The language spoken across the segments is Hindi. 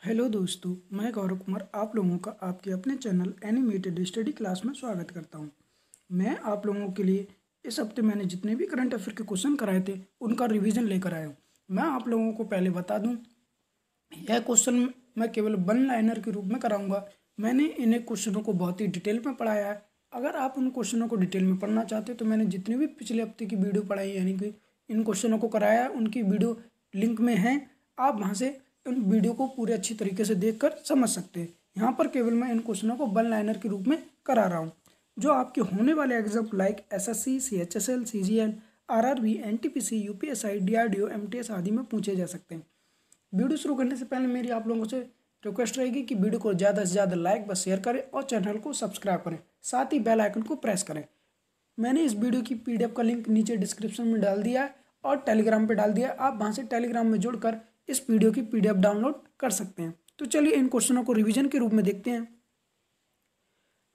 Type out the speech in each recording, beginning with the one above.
हेलो दोस्तों, मैं गौरव कुमार आप लोगों का आपके अपने चैनल एनिमेटेड स्टडी क्लास में स्वागत करता हूं। मैं आप लोगों के लिए इस हफ्ते मैंने जितने भी करंट अफेयर के क्वेश्चन कराए थे उनका रिवीजन लेकर आया हूं। मैं आप लोगों को पहले बता दूं, यह क्वेश्चन मैं केवल वन लाइनर के रूप में कराऊंगा। मैंने इन्हें क्वेश्चनों को बहुत ही डिटेल में पढ़ाया है। अगर आप उन क्वेश्चनों को डिटेल में पढ़ना चाहते हो तो मैंने जितने भी पिछले हफ्ते की वीडियो पढ़ाई यानी कि इन क्वेश्चनों को कराया है उनकी वीडियो लिंक में है। आप वहाँ से उन वीडियो को पूरे अच्छी तरीके से देखकर समझ सकते हैं। यहाँ पर केवल मैं इन क्वेश्चनों को वन लाइनर के रूप में करा रहा हूँ जो आपके होने वाले exam like SSC, CHSL, CGL, RRB, NTPC, UPSI, DRDO, MTS आदि में पूछे जा सकते हैं। वीडियो शुरू करने से पहले मेरी आप लोगों से रिक्वेस्ट रहेगी कि वीडियो को ज़्यादा से ज़्यादा लाइक व शेयर करें और चैनल को सब्सक्राइब करें, साथ ही बेल आइकन को प्रेस करें। मैंने इस वीडियो की पीडीएफ का लिंक नीचे डिस्क्रिप्शन में डाल दिया है और टेलीग्राम पे डाल दिया है। आप वहाँ से टेलीग्राम में जुड़कर इस वीडियो की पीडीएफ डाउनलोड कर सकते हैं। तो चलिए इन क्वेश्चनों को रिवीजन के रूप में देखते हैं।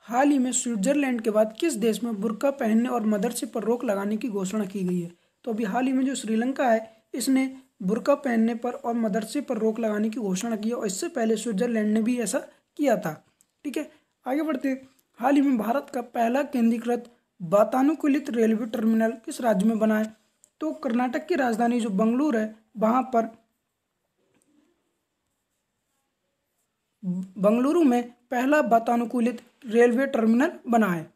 हाल ही में स्विट्जरलैंड के बाद किस देश में बुर्का पहनने और मदरसे पर रोक लगाने की घोषणा की गई है? तो अभी हाल ही में जो श्रीलंका है इसने बुर्का पहनने पर और मदरसे पर रोक लगाने की घोषणा की है और इससे पहले स्विट्जरलैंड ने भी ऐसा किया था। ठीक है, आगे बढ़ते हैं। हाल ही में भारत का पहला केंद्रीकृत वातानुकूलित रेलवे टर्मिनल किस राज्य में बना है? तो कर्नाटक की राजधानी जो बंगलुरु है वहां पर बंगलुरु में पहला वातानुकूलित रेलवे टर्मिनल बना है।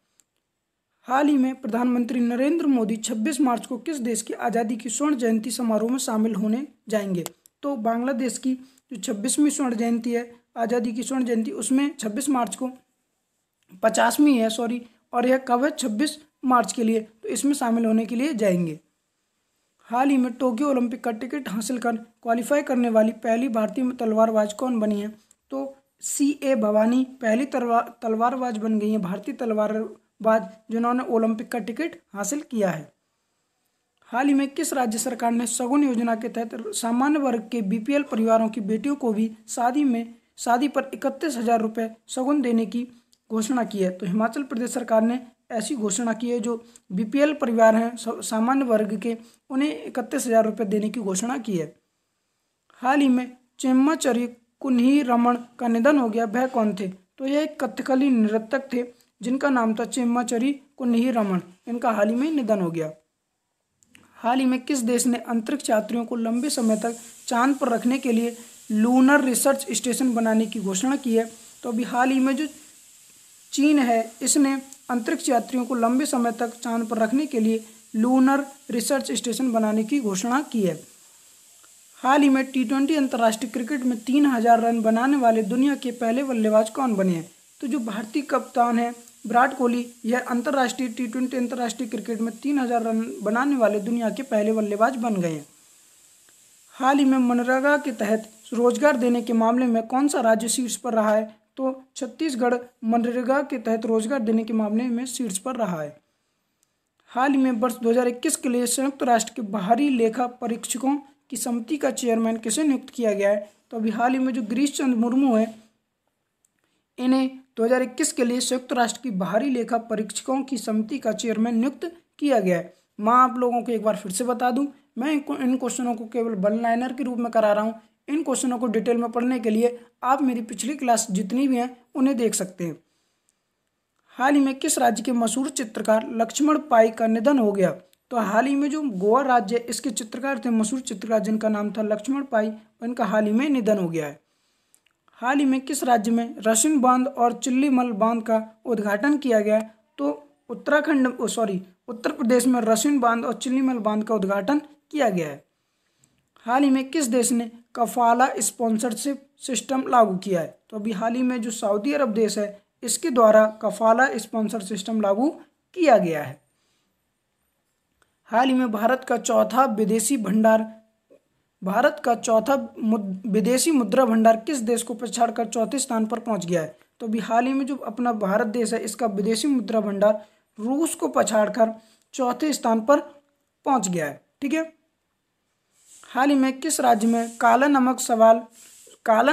हाल ही में प्रधानमंत्री नरेंद्र मोदी 26 मार्च को किस देश की आज़ादी की स्वर्ण जयंती समारोह में शामिल होने जाएंगे? तो बांग्लादेश की जो 26वीं स्वर्ण जयंती है, आज़ादी की स्वर्ण जयंती, उसमें 26 मार्च को 50वीं है सॉरी, और यह कब है? 26 मार्च के लिए, तो इसमें शामिल होने के लिए जाएंगे। हाल ही में टोक्यो ओलंपिक का टिकट हासिल कर क्वालिफाई करने वाली पहली भारतीय तलवारबाज कौन बनी है? तो CA भवानी पहली तलवारबाज बन गई है, भारतीय तलवारबाज जिन्होंने ओलंपिक का टिकट हासिल किया है। हाल ही में किस राज्य सरकार ने शगुन योजना के तहत सामान्य वर्ग के BPL परिवारों की बेटियों को भी शादी पर 31,000 रुपये शगुन देने की घोषणा की है? तो हिमाचल प्रदेश सरकार ने ऐसी घोषणा की है। जो BPL परिवार हैं सामान्य वर्ग के, उन्हें 31,000 रुपये देने की घोषणा की है। हाल ही में चेम्माचरी कुन्ही रमन का निधन हो गया। वह कौन थे? तो यह एक कथकली नृत्यक थे जिनका नाम था चेम्माचरी कुन्ही रमन। इनका हाल ही में निधन हो गया। हाल ही में किस देश ने अंतरिक्ष यात्रियों को लंबे समय तक चांद पर रखने के लिए लूनर रिसर्च स्टेशन बनाने की घोषणा की है? तो अभी हाल ही में जो चीन है इसने अंतरिक्ष यात्रियों को लंबे समय तक चांद पर रखने के लिए लूनर रिसर्च स्टेशन बनाने की घोषणा की है। हाल ही में T20 अंतर्राष्ट्रीय क्रिकेट में 3,000 रन बनाने वाले दुनिया के पहले बल्लेबाज कौन बने हैं? तो जो भारतीय कप्तान है विराट कोहली, यह अंतर्राष्ट्रीय T20 अंतर्राष्ट्रीय क्रिकेट में 3,000 रन बनाने वाले दुनिया के पहले बल्लेबाज बन गए हैं। हाल ही में मनरेगा के तहत रोजगार देने के मामले में कौन सा राज्य शीर्ष पर रहा है? तो छत्तीसगढ़ मनरेगा के तहत रोजगार देने के मामले में शीर्ष पर रहा है। हाल ही में वर्ष 2021 के लिए संयुक्त राष्ट्र के बाहरी लेखा परीक्षकों की समिति का चेयरमैन किसे नियुक्त किया गया है? तो अभी हाल ही में जो गिरीश चंद्र मुर्मू है, इन्हें 2021 के लिए संयुक्त राष्ट्र की बाहरी लेखा परीक्षकों की समिति का चेयरमैन नियुक्त किया गया है। मैं आप लोगों को एक बार फिर से बता दूं, मैं इन क्वेश्चनों को केवल वन लाइनर के रूप में करा रहा हूं। इन क्वेश्चनों को डिटेल में पढ़ने के लिए आप मेरी पिछली क्लास जितनी भी हैं उन्हें देख सकते हैं। हाल ही में किस राज्य के मशहूर चित्रकार लक्ष्मण पाई का निधन हो गया? तो हाल ही में जो गोवा राज्य है इसके चित्रकार थे, मशहूर चित्रकार जिनका नाम था लक्ष्मण पाई, इनका हाल ही में निधन हो गया है। हाल ही में किस राज्य में रसिन बांध और चिल्लीमल बांध का उद्घाटन किया गया है? तो उत्तर प्रदेश में रसिन बांध और चिल्लीमल बांध का उद्घाटन किया गया है। हाल ही में किस देश ने कफाला स्पॉन्सरशिप सिस्टम लागू किया है? तो अभी हाल ही में जो सऊदी अरब देश है इसके द्वारा कफाला स्पॉन्सर सिस्टम लागू किया गया है। हाल ही में भारत का चौथा विदेशी मुद्रा भंडार किस देश को पछाड़कर चौथे स्थान पर पहुंच गया है? तो अभी हाल ही में जो अपना भारत देश है इसका विदेशी मुद्रा भंडार रूस को पछाड़कर चौथे स्थान पर पहुंच गया है। ठीक है, हाल ही में किस राज्य में काला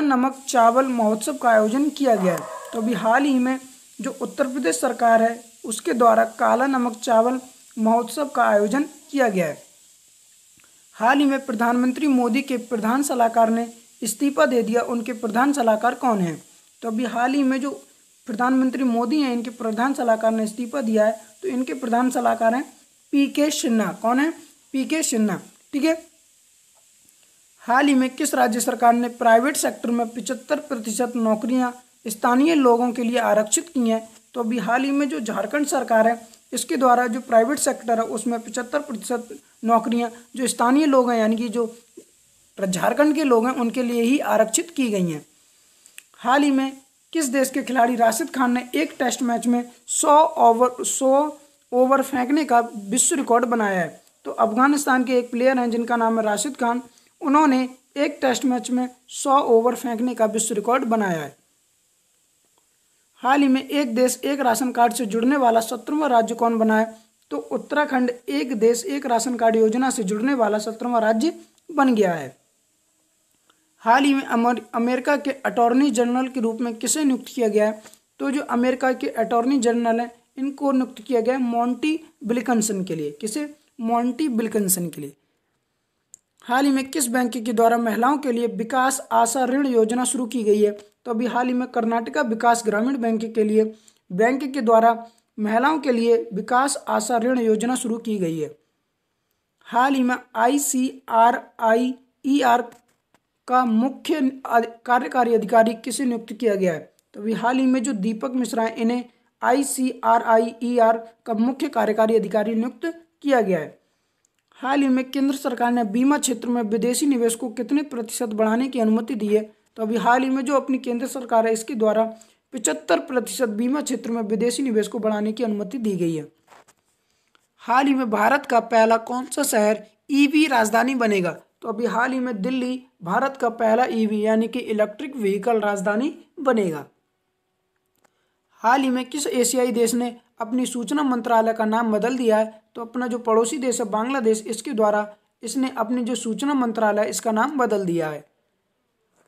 नमक चावल महोत्सव का आयोजन किया गया है? तो अभी हाल ही में जो उत्तर प्रदेश सरकार है उसके द्वारा काला नमक चावल महोत्सव का आयोजन किया गया है। हाल ही में प्रधानमंत्री मोदी के प्रधान सलाहकार ने इस्तीफा दे दिया, उनके प्रधान सलाहकार कौन हैं? तो अभी हाल ही में जो प्रधानमंत्री मोदी हैं, इनके प्रधान सलाहकार ने इस्तीफा दिया है। तो इनके प्रधान सलाहकार हैं पीके सिन्हा। कौन है? पीके सिन्हा। ठीक है। हाल ही में किस राज्य सरकार ने प्राइवेट सेक्टर में 75% नौकरियां स्थानीय लोगों के लिए आरक्षित की हैं? तो अभी हाल ही में जो झारखंड सरकार है, इसके द्वारा जो प्राइवेट सेक्टर है उसमें 75% नौकरियां जो स्थानीय लोग हैं, यानी कि जो झारखंड के लोग हैं, उनके लिए ही आरक्षित की गई हैं। हाल ही में किस देश के खिलाड़ी राशिद खान ने एक टेस्ट मैच में 100 ओवर फेंकने का विश्व रिकॉर्ड बनाया है? तो अफगानिस्तान के एक प्लेयर हैं जिनका नाम है राशिद खान। उन्होंने एक टेस्ट मैच में 100 ओवर फेंकने का विश्व रिकॉर्ड बनाया है। हाल ही में एक देश एक राशन कार्ड से जुड़ने वाला 17वां राज्य कौन बना है? तो उत्तराखंड एक देश एक राशन कार्ड योजना से जुड़ने वाला 17वां राज्य बन गया है। हाल ही में अमेरिका के अटॉर्नी जनरल के रूप में किसे नियुक्त किया गया है? तो जो अमेरिका के अटॉर्नी जनरल हैं, इनको नियुक्त किया गया है मॉन्टी विल्किंसन के लिए। किसे? मॉन्टी विल्किंसन के लिए। हाल ही में किस बैंक के द्वारा महिलाओं के लिए विकास आशा ऋण योजना शुरू की गई है? तो अभी हाल ही में कर्नाटका विकास ग्रामीण बैंक के लिए बैंक के द्वारा महिलाओं के लिए विकास आशा ऋण योजना शुरू की गई है। हाल ही में ICRIER का मुख्य कार्यकारी अधिकारी किसे नियुक्त किया गया है? तो अभी हाल ही में जो दीपक मिश्रा हैं, इन्हें ICRIER का मुख्य कार्यकारी अधिकारी नियुक्त किया गया है। हाल ही में केंद्र सरकार ने बीमा क्षेत्र में विदेशी निवेश को कितने प्रतिशत बढ़ाने की अनुमति दी है? तो अभी हाल ही में जो अपनी केंद्र सरकार है, इसके द्वारा 75% बीमा क्षेत्र में विदेशी निवेश को बढ़ाने की अनुमति दी गई है। हाल ही में भारत का पहला कौन सा शहर EV राजधानी बनेगा? तो अभी हाल ही में दिल्ली भारत का पहला EV यानी कि इलेक्ट्रिक व्हीकल राजधानी बनेगा। हाल ही में किस एशियाई देश ने अपनी सूचना मंत्रालय का नाम बदल दिया है? तो अपना जो पड़ोसी देश है बांग्लादेश, इसके द्वारा इसने अपनी जो सूचना मंत्रालय इसका नाम बदल दिया है।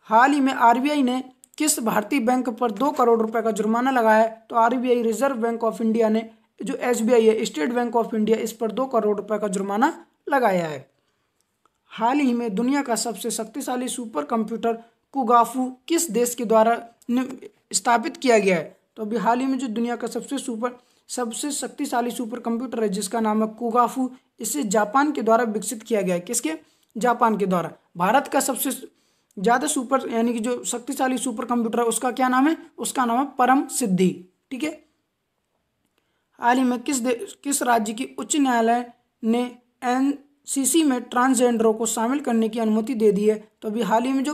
हाल ही में RBI ने किस भारतीय बैंक पर 2 करोड़ रुपए का जुर्माना लगाया है? तो RBI reserve bank of India ने जो SBI है, स्टेट बैंक ऑफ इंडिया, इस पर 2 करोड़ रुपए का जुर्माना लगाया है। हाल ही में दुनिया का सबसे शक्तिशाली सुपर कंप्यूटर कुगाफू किस देश के द्वारा स्थापित किया गया है? तो अभी हाल ही में जो दुनिया का सबसे शक्तिशाली सुपर कंप्यूटर है, जिसका नाम है कुगाफू, इसे जापान के द्वारा विकसित किया गया है। किसके? जापान के द्वारा। भारत का सबसे ज़्यादा सुपर यानी कि जो शक्तिशाली सुपर कंप्यूटर है, उसका क्या नाम है? उसका नाम है परम सिद्धि। ठीक है। हाल ही में किस राज्य की उच्च न्यायालय ने NCC में ट्रांसजेंडरों को शामिल करने की अनुमति दे दी है? तो अभी हाल ही में जो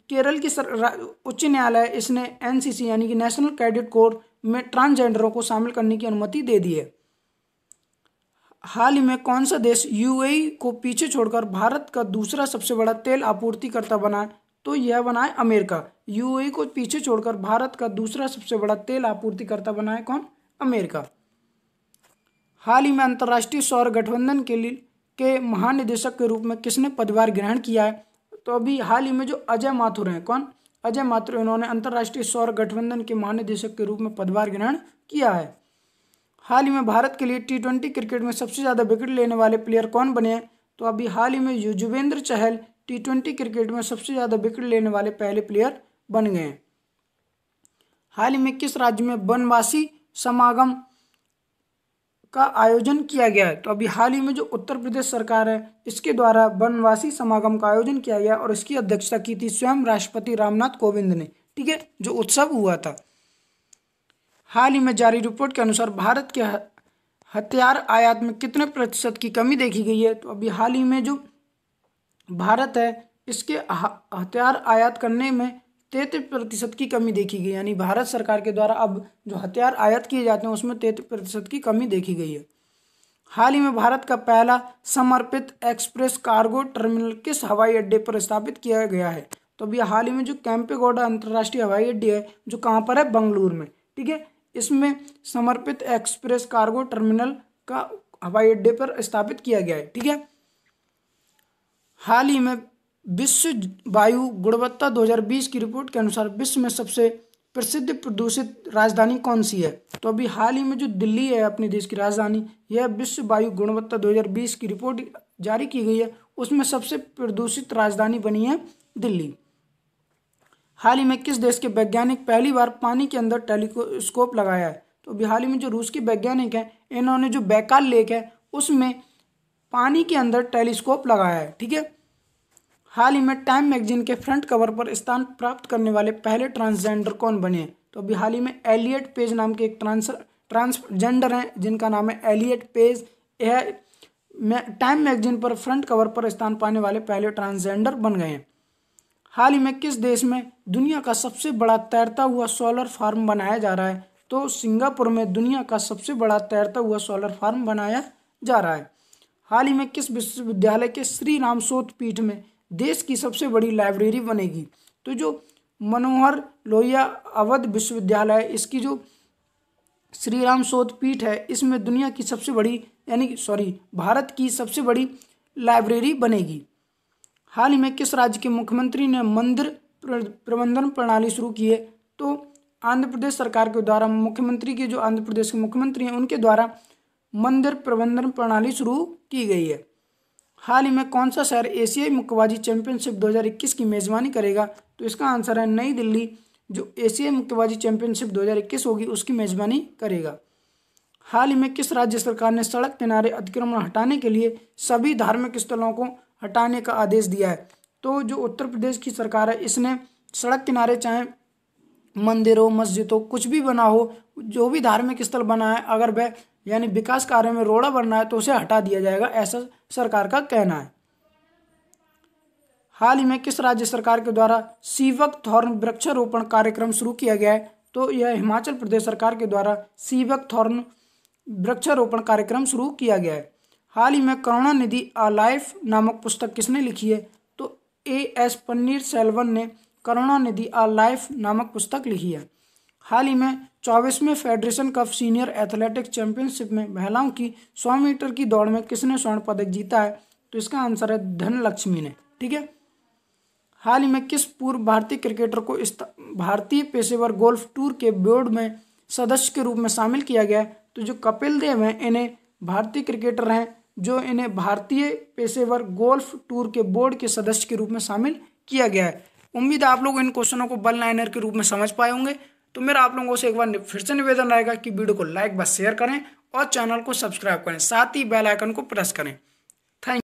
केरल की उच्च न्यायालय, इसने NCC यानी कि नेशनल कैडेट कोर में ट्रांसजेंडरों को शामिल करने की अनुमति दे दी है। हाल ही में कौन सा देश UAE को पीछे छोड़कर भारत का दूसरा सबसे बड़ा तेल आपूर्तिकर्ता बना है? तो यह बना है अमेरिका। UAE को पीछे छोड़कर भारत का दूसरा सबसे बड़ा तेल आपूर्तिकर्ता बना है कौन? अमेरिका। हाल ही में अंतर्राष्ट्रीय सौर गठबंधन के महानिदेशक के रूप में किसने पदभार ग्रहण किया है? तो अभी हाल ही में जो अजय माथुर हैं, कौन? अजय माथुर, इन्होंने अंतर्राष्ट्रीय सौर गठबंधन के महानिदेशक के रूप में पदभार ग्रहण किया है। हाल ही में भारत के लिए T20 क्रिकेट में सबसे ज़्यादा विकेट लेने वाले प्लेयर कौन बने हैं? तो अभी हाल ही में युजवेंद्र चहल T20 क्रिकेट में सबसे ज़्यादा विकेट लेने वाले पहले प्लेयर बन गए हैं। हाल ही में किस राज्य में वनवासी समागम का आयोजन किया गया है? तो अभी हाल ही में जो उत्तर प्रदेश सरकार है, इसके द्वारा वनवासी समागम का आयोजन किया गया और इसकी अध्यक्षता की थी स्वयं राष्ट्रपति रामनाथ कोविंद ने। ठीक है, जो उत्सव हुआ था। हाल ही में जारी रिपोर्ट के अनुसार भारत के हथियार आयात में कितने प्रतिशत की कमी देखी गई है? तो अभी हाल ही में जो भारत है, इसके हथियार आयात करने में 33% की कमी देखी गई, यानी भारत सरकार के द्वारा अब जो हथियार आयात किए जाते हैं उसमें 33% की कमी देखी गई है। हाल ही में भारत का पहला समर्पित एक्सप्रेस कार्गो टर्मिनल किस हवाई अड्डे पर स्थापित किया गया है? तो अभी हाल ही में जो केम्पेगौड़ा अंतर्राष्ट्रीय हवाई अड्डे है, जो कहाँ पर है? बेंगलुरु में। ठीक है, इसमें समर्पित एक्सप्रेस कार्गो टर्मिनल का हवाई अड्डे पर स्थापित किया गया है। ठीक है। हाल ही में विश्व वायु गुणवत्ता 2020 की रिपोर्ट के अनुसार विश्व में सबसे प्रसिद्ध प्रदूषित राजधानी कौन सी है? तो अभी हाल ही में जो दिल्ली है अपने देश की राजधानी, यह विश्व वायु गुणवत्ता 2020 की रिपोर्ट जारी की गई है, उसमें सबसे प्रदूषित राजधानी बनी है दिल्ली। हाल ही में किस देश के वैज्ञानिक पहली बार पानी के अंदर टेलीस्कोप लगाया है? तो अभी हाल ही में जो रूस के वैज्ञानिक हैं, इन्होंने जो बैकाल लेक है उसमें पानी के अंदर टेलीस्कोप लगाया है। ठीक है। हाल ही में टाइम मैगजीन के फ्रंट कवर पर स्थान प्राप्त करने वाले पहले ट्रांसजेंडर कौन बने हैं? तो अभी हाल ही में एलियट पेज नाम के एक ट्रांसजेंडर हैं जिनका नाम है एलियट पेज। यह टाइम मैगजीन पर फ्रंट कवर पर स्थान पाने वाले पहले ट्रांसजेंडर बन गए हैं। हाल ही में किस देश में दुनिया का सबसे बड़ा तैरता हुआ सोलर फार्म बनाया जा रहा है? तो सिंगापुर में दुनिया का सबसे बड़ा तैरता हुआ सोलर फार्म बनाया जा रहा है। हाल ही में किस विश्वविद्यालय के श्री राम शोध पीठ में देश की सबसे बड़ी लाइब्रेरी बनेगी? तो जो मनोहर लोहिया अवध विश्वविद्यालय है, इसकी जो श्री राम शोध पीठ है, इसमें दुनिया की सबसे बड़ी भारत की सबसे बड़ी लाइब्रेरी बनेगी। हाल ही में किस राज्य के मुख्यमंत्री ने मंदिर प्रबंधन प्रणाली शुरू की है? तो आंध्र प्रदेश सरकार के द्वारा मुख्यमंत्री के जो आंध्र प्रदेश के मुख्यमंत्री हैं उनके द्वारा मंदिर प्रबंधन प्रणाली शुरू की गई है। हाल ही में कौन सा शहर एशियाई मुक्केबाजी चैंपियनशिप 2021 की मेजबानी करेगा? तो इसका आंसर है नई दिल्ली, जो एशियाई मुक्केबाजी चैंपियनशिप 2021 होगी उसकी मेजबानी करेगा। हाल ही में किस राज्य सरकार ने सड़क किनारे अतिक्रमण हटाने के लिए सभी धार्मिक स्थलों को हटाने का आदेश दिया है? तो जो उत्तर प्रदेश की सरकार है, इसने सड़क किनारे चाहे मंदिर हो, मस्जिद हो, कुछ भी बना हो, जो भी धार्मिक स्थल बना है, अगर वह विकास कार्य में रोड़ा बनना है तो उसे हटा दिया जाएगा, ऐसा सरकार का कहना है। हाल ही में किस राज्य सरकार के द्वारा सीवक थॉर्न वृक्षारोपण कार्यक्रम शुरू किया गया है? तो यह हिमाचल प्रदेश सरकार के द्वारा सीवक थॉर्न वृक्षारोपण कार्यक्रम शुरू किया गया है। हाल ही में करुणानिधि अ लाइफ नामक पुस्तक किसने लिखी है? तो A.S. पन्नीरसेल्वम ने करुणानिधि अ लाइफ नामक पुस्तक लिखी है। हाल ही में 24वें federation cup senior athletics championship में महिलाओं की 100 मीटर की दौड़ में किसने स्वर्ण पदक जीता है? तो इसका आंसर है धनलक्ष्मी ने। ठीक है। हाल ही में किस पूर्व भारतीय क्रिकेटर को भारतीय पेशेवर गोल्फ टूर के बोर्ड में सदस्य के रूप में शामिल किया गया है? तो जो कपिल देव हैं, इन्हें भारतीय क्रिकेटर हैं जो इन्हें भारतीय पेशेवर गोल्फ टूर के बोर्ड के सदस्य के रूप में शामिल किया गया है। उम्मीद है आप लोग इन क्वेश्चनों को वन लाइनर के रूप में समझ पाए होंगे। तो मेरा आप लोगों से एक बार फिर से निवेदन रहेगा कि वीडियो को लाइक व शेयर करें और चैनल को सब्सक्राइब करें, साथ ही बेल आइकन को प्रेस करें।